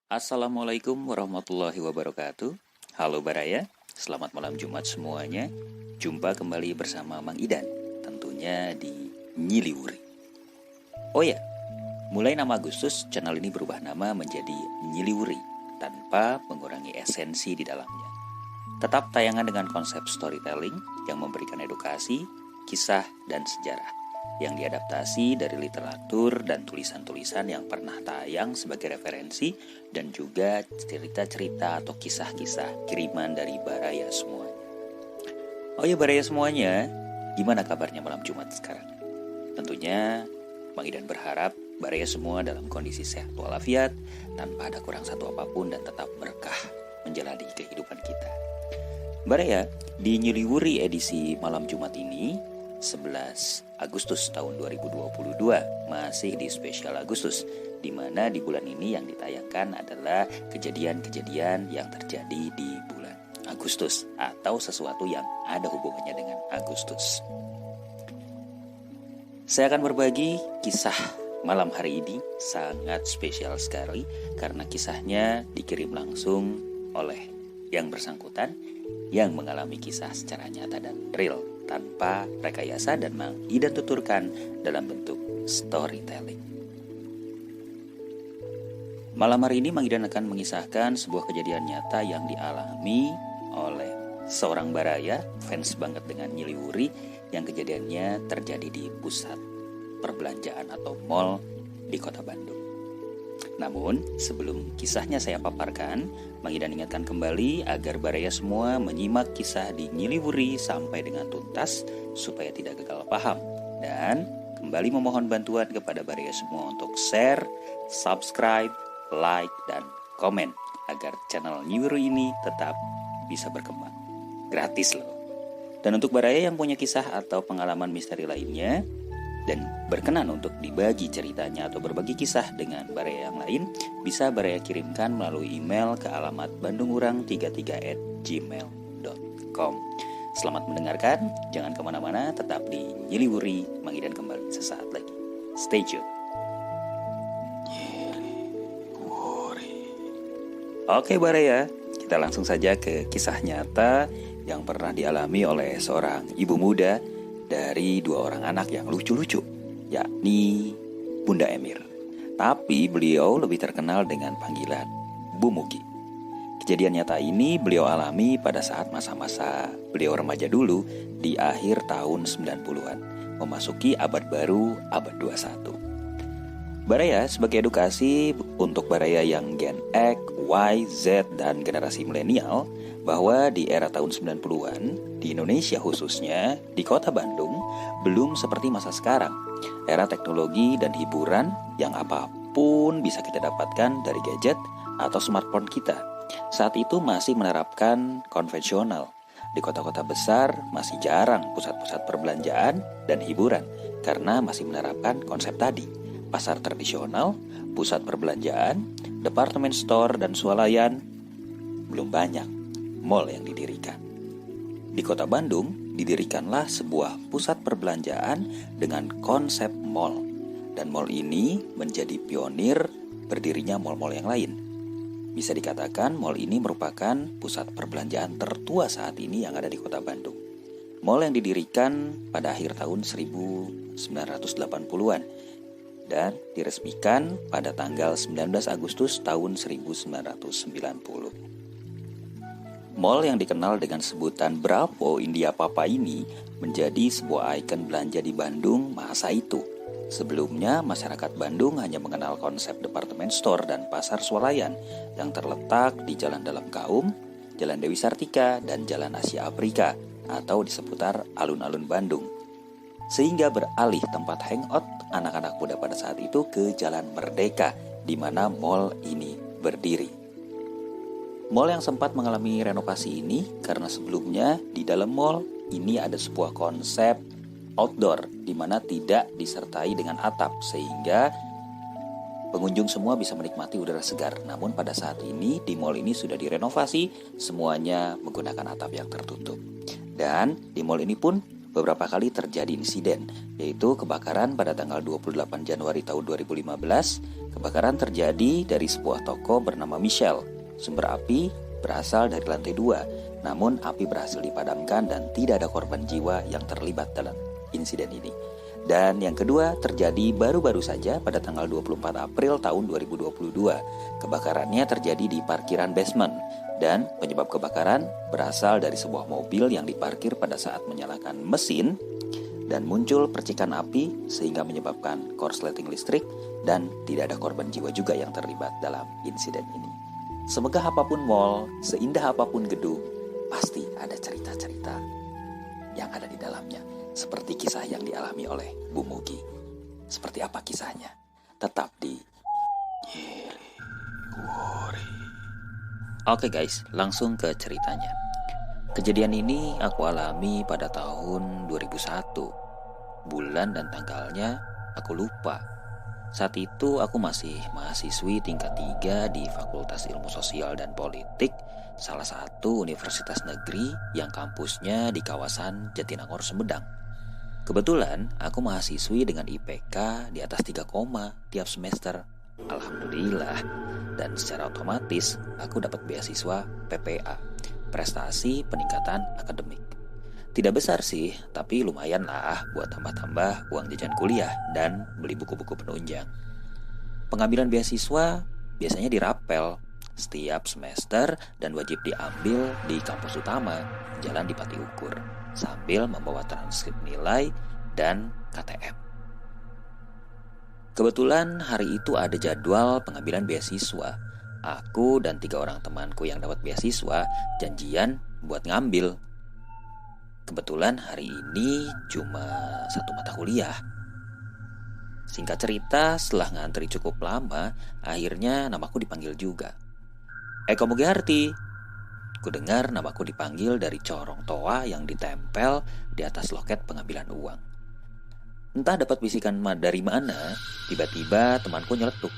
Assalamualaikum warahmatullahi wabarakatuh. Halo Baraya, selamat malam Jumat semuanya. Jumpa kembali bersama Mang Idan, tentunya di Nyiliwuri. Oh ya, mulai 6 Agustus channel ini berubah nama menjadi Nyiliwuri tanpa mengurangi esensi di dalamnya. Tetap tayangan dengan konsep storytelling yang memberikan edukasi, kisah, dan sejarah yang diadaptasi dari literatur dan tulisan-tulisan yang pernah tayang sebagai referensi dan juga cerita-cerita atau kisah-kisah kiriman dari Baraya semuanya. Oh ya Baraya semuanya, gimana kabarnya malam Jumat sekarang? Tentunya Mang Idan berharap Baraya semua dalam kondisi sehat walafiat, tanpa ada kurang satu apapun dan tetap berkah menjalani kehidupan kita. Baraya, di Nyiliwuri edisi malam Jumat ini 11 Agustus tahun 2022, masih di spesial Agustus, di mana di bulan ini yang ditayangkan adalah kejadian-kejadian yang terjadi di bulan Agustus atau sesuatu yang ada hubungannya dengan Agustus. Saya akan berbagi kisah malam hari ini, sangat spesial sekali karena kisahnya dikirim langsung oleh yang bersangkutan yang mengalami kisah secara nyata dan real tanpa rekayasa dan Mang Idan tuturkan dalam bentuk storytelling. Malam hari ini Mang Idan akan mengisahkan sebuah kejadian nyata yang dialami oleh seorang Baraya, fans banget dengan Nyiliwuri, yang kejadiannya terjadi di pusat perbelanjaan atau mall di kota Bandung. Namun, sebelum kisahnya saya paparkan, Mang Idan ingatkan kembali agar Baraya semua menyimak kisah di Nyiliwuri sampai dengan tuntas supaya tidak gagal paham. Dan kembali memohon bantuan kepada Baraya semua untuk share, subscribe, like, dan komen agar channel Nyiliwuri ini tetap bisa berkembang. Gratis loh. Dan untuk Baraya yang punya kisah atau pengalaman misteri lainnya dan berkenan untuk dibagi ceritanya atau berbagi kisah dengan Baraya yang lain, bisa Baraya kirimkan melalui email ke alamat bandungurang33@gmail.com. Selamat mendengarkan, jangan kemana-mana, tetap di Nyiliwuri. Mang Idan kembali sesaat lagi. Stay tune. Oke Baraya, kita langsung saja ke kisah nyata yang pernah dialami oleh seorang ibu muda dari dua orang anak yang lucu-lucu, yakni Bunda Emir. Tapi beliau lebih terkenal dengan panggilan Bu Mugi. Kejadian nyata ini beliau alami pada saat masa-masa beliau remaja dulu di akhir tahun 90-an, memasuki abad baru, abad 21. Baraya sebagai edukasi untuk Baraya yang Gen X, Y, Z, dan generasi milenial, bahwa di era tahun 90-an, di Indonesia khususnya, di kota Bandung, belum seperti masa sekarang. Era teknologi dan hiburan yang apapun bisa kita dapatkan dari gadget atau smartphone kita. Saat itu masih menerapkan konvensional. Di kota-kota besar masih jarang pusat-pusat perbelanjaan dan hiburan karena masih menerapkan konsep tadi. Pasar tradisional, pusat perbelanjaan, departemen store, dan swalayan belum banyak mall yang didirikan. Di kota Bandung didirikanlah sebuah pusat perbelanjaan dengan konsep mall, dan mall ini menjadi pionir berdirinya mall-mall yang lain. Bisa dikatakan mall ini merupakan pusat perbelanjaan tertua saat ini yang ada di kota Bandung. Mall yang didirikan pada akhir tahun 1980-an dan diresmikan pada tanggal 19 Agustus tahun 1990. Mall yang dikenal dengan sebutan Bravo India Papa ini menjadi sebuah ikon belanja di Bandung masa itu. Sebelumnya, masyarakat Bandung hanya mengenal konsep departemen store dan pasar swalayan yang terletak di Jalan Dalam Kaum, Jalan Dewi Sartika, dan Jalan Asia Afrika atau di seputar alun-alun Bandung. Sehingga beralih tempat hangout anak-anak muda pada saat itu ke Jalan Merdeka, di mana mall ini berdiri. Mall yang sempat mengalami renovasi ini karena sebelumnya di dalam mall ini ada sebuah konsep outdoor di mana tidak disertai dengan atap sehingga pengunjung semua bisa menikmati udara segar. Namun pada saat ini di mall ini sudah direnovasi, semuanya menggunakan atap yang tertutup. Dan di mall ini pun beberapa kali terjadi insiden, yaitu kebakaran pada tanggal 28 Januari tahun 2015. Kebakaran terjadi dari sebuah toko bernama Michelle. Sumber api berasal dari lantai 2, namun api berhasil dipadamkan dan tidak ada korban jiwa yang terlibat dalam insiden ini. Dan yang kedua terjadi baru-baru saja pada tanggal 24 April tahun 2022. Kebakarannya terjadi di parkiran basement dan penyebab kebakaran berasal dari sebuah mobil yang diparkir pada saat menyalakan mesin dan muncul percikan api sehingga menyebabkan korsleting listrik dan tidak ada korban jiwa juga yang terlibat dalam insiden ini. Semegah apapun mall, seindah apapun gedung, pasti ada cerita-cerita yang ada di dalamnya. Seperti kisah yang dialami oleh Bu Mugi. Seperti apa kisahnya? Tetap di Gili Guri. Oke guys, langsung ke ceritanya. Kejadian ini aku alami pada tahun 2001. Bulan dan tanggalnya aku lupa. Saat itu aku masih mahasiswi tingkat 3 di Fakultas Ilmu Sosial dan Politik, salah satu universitas negeri yang kampusnya di kawasan Jatinangor, Sumedang. Kebetulan aku mahasiswi dengan IPK di atas 3 tiap semester. Alhamdulillah. Dan secara otomatis aku dapat beasiswa PPA, prestasi peningkatan akademik. Tidak besar sih, tapi lumayan lah buat tambah-tambah uang jajan kuliah dan beli buku-buku penunjang. Pengambilan beasiswa biasanya dirapel setiap semester dan wajib diambil di kampus utama, Jalan Dipati Ukur, sambil membawa transkrip nilai dan KTM. Kebetulan hari itu ada jadwal pengambilan beasiswa. Aku dan 3 orang temanku yang dapat beasiswa janjian buat ngambil. Kebetulan hari ini cuma 1 mata kuliah. Singkat cerita, setelah ngantri cukup lama, akhirnya namaku dipanggil juga. Eko Mugiarti. Ku dengar namaku dipanggil dari corong toa yang ditempel di atas loket pengambilan uang. Entah dapat bisikan dari mana, tiba-tiba temanku nyeletuk.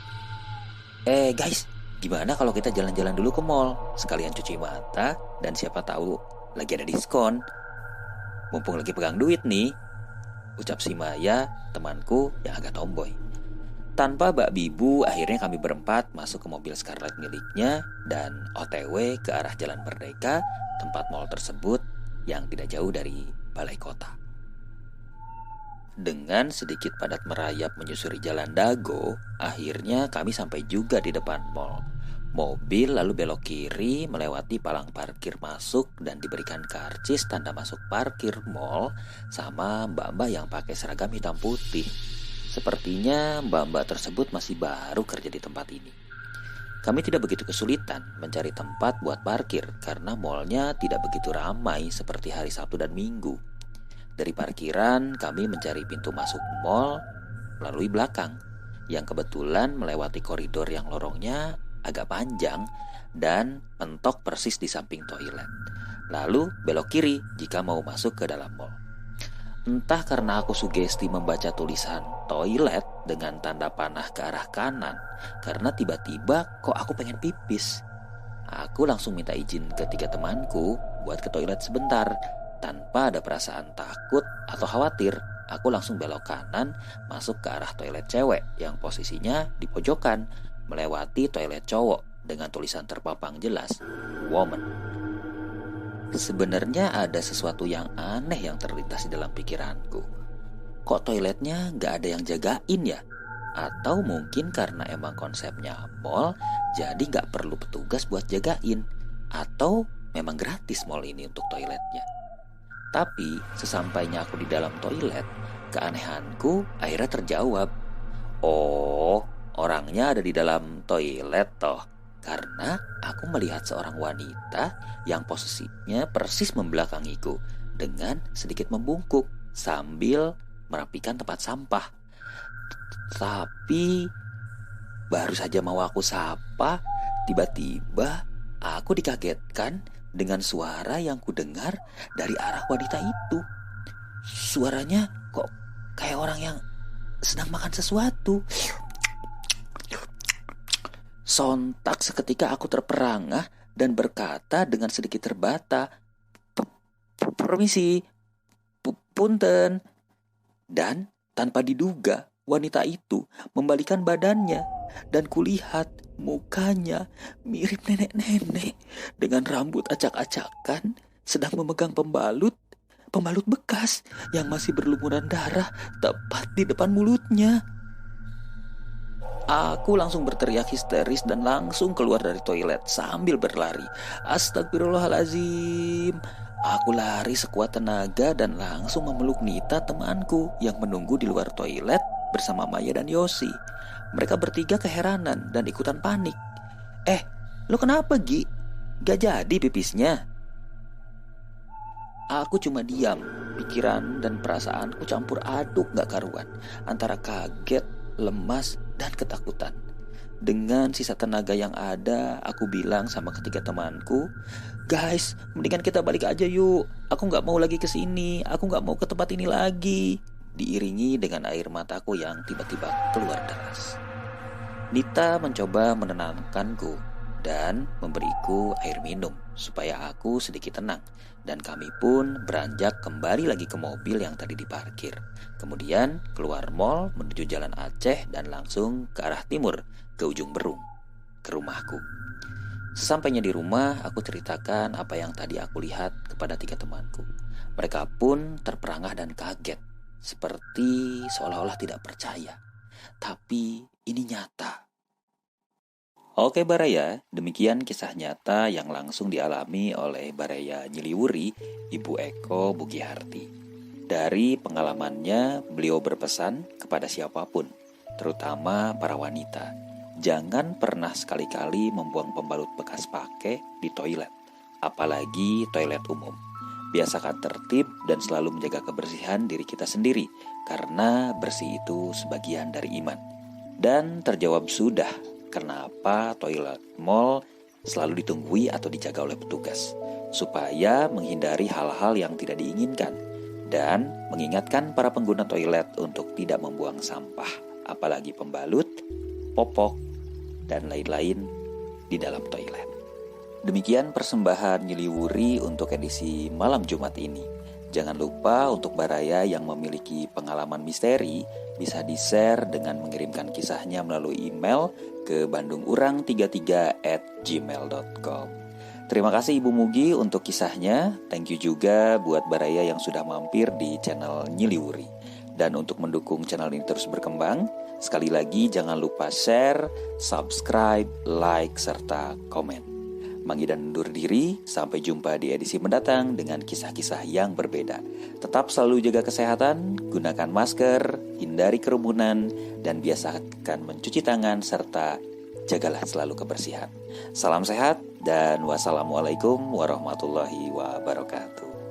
Guys, gimana kalau kita jalan-jalan dulu ke mall? Sekalian cuci mata dan siapa tahu lagi ada diskon. Mumpung lagi pegang duit nih, ucap si Maya, temanku yang agak tomboy. Tanpa bak bibu, akhirnya kami berempat masuk ke mobil Scarlett miliknya dan OTW ke arah Jalan Merdeka, tempat mall tersebut yang tidak jauh dari balai kota. Dengan sedikit padat merayap menyusuri Jalan Dago, akhirnya kami sampai juga di depan mall. Mobil lalu belok kiri melewati palang parkir masuk dan diberikan karcis tanda masuk parkir mall sama mbak-mbak yang pakai seragam hitam putih. Sepertinya mbak-mbak tersebut masih baru kerja di tempat ini. Kami tidak begitu kesulitan mencari tempat buat parkir karena mallnya tidak begitu ramai seperti hari Sabtu dan Minggu. Dari parkiran kami mencari pintu masuk mall melalui belakang yang kebetulan melewati koridor yang lorongnya agak panjang dan mentok persis di samping toilet. Lalu belok kiri jika mau masuk ke dalam mall. Entah karena aku sugesti membaca tulisan toilet dengan tanda panah ke arah kanan, karena tiba-tiba kok aku pengen pipis. Aku langsung minta izin ke 3 temanku buat ke toilet sebentar. Tanpa ada perasaan takut atau khawatir, aku langsung belok kanan masuk ke arah toilet cewek yang posisinya di pojokan, melewati toilet cowok dengan tulisan terpapang jelas, woman. Sebenarnya ada sesuatu yang aneh yang terlintas di dalam pikiranku. Kok toiletnya gak ada yang jagain ya? Atau mungkin karena emang konsepnya mall, jadi gak perlu petugas buat jagain. Atau memang gratis mall ini untuk toiletnya. Tapi sesampainya aku di dalam toilet, keanehanku akhirnya terjawab. Oh, orangnya ada di dalam toilet toh. Karena aku melihat seorang wanita yang posisinya persis membelakangiku dengan sedikit membungkuk sambil merapikan tempat sampah. Tapi baru saja mau aku sapa, tiba-tiba aku dikagetkan dengan suara yang kudengar dari arah wanita itu. Suaranya kok kayak orang yang sedang makan sesuatu. Sontak seketika aku terperangah dan berkata dengan sedikit terbata, "Permisi, punten. Dan tanpa diduga, wanita itu membalikan badannya dan kulihat mukanya mirip nenek-nenek dengan rambut acak-acakan sedang memegang pembalut bekas yang masih berlumuran darah tepat di depan mulutnya. Aku langsung berteriak histeris dan langsung keluar dari toilet sambil berlari. Astagfirullahalazim. Aku lari sekuat tenaga dan langsung memeluk Nita temanku yang menunggu di luar toilet bersama Maya dan Yosi. Mereka bertiga keheranan dan ikutan panik. Lo kenapa, Gi? Gak jadi pipisnya? Aku cuma diam. Pikiran dan perasaanku campur aduk gak karuan antara kaget, lemas, dan ketakutan. Dengan sisa tenaga yang ada, aku bilang sama ketiga temanku, "Guys, mendingan kita balik aja yuk. Aku gak mau lagi kesini. Aku gak mau ke tempat ini lagi." Diiringi dengan air mataku yang tiba-tiba keluar deras. Nita mencoba menenangkanku dan memberiku air minum supaya aku sedikit tenang. Dan kami pun beranjak kembali lagi ke mobil yang tadi diparkir. Kemudian keluar mall menuju Jalan Aceh dan langsung ke arah timur, ke ujung Berung, ke rumahku. Sesampainya di rumah, aku ceritakan apa yang tadi aku lihat kepada tiga temanku. Mereka pun terperangah dan kaget, seperti seolah-olah tidak percaya. Tapi ini nyata. Oke Baraya, demikian kisah nyata yang langsung dialami oleh Baraya Nyiliwuri, Ibu Eko Bugiharti. Dari pengalamannya, beliau berpesan kepada siapapun, terutama para wanita, jangan pernah sekali-kali membuang pembalut bekas pakai di toilet, apalagi toilet umum. Biasakan tertib dan selalu menjaga kebersihan diri kita sendiri, karena bersih itu sebagian dari iman. Dan terjawab sudah, kenapa toilet mall selalu ditunggui atau dijaga oleh petugas, supaya menghindari hal-hal yang tidak diinginkan dan mengingatkan para pengguna toilet untuk tidak membuang sampah, apalagi pembalut, popok, dan lain-lain di dalam toilet. Demikian persembahan Nyiliwuri untuk edisi malam Jumat ini. Jangan lupa untuk Baraya yang memiliki pengalaman misteri bisa di-share dengan mengirimkan kisahnya melalui email ke bandungurang33@gmail.com. Terima kasih Ibu Mugi untuk kisahnya. Thank you juga buat Baraya yang sudah mampir di channel Nyiliwuri. Dan untuk mendukung channel ini terus berkembang, sekali lagi jangan lupa share, subscribe, like, serta komen. Manggidan undur diri, sampai jumpa di edisi mendatang dengan kisah-kisah yang berbeda. Tetap selalu jaga kesehatan, gunakan masker, hindari kerumunan, dan biasakan mencuci tangan, serta jagalah selalu kebersihan. Salam sehat, dan wassalamualaikum warahmatullahi wabarakatuh.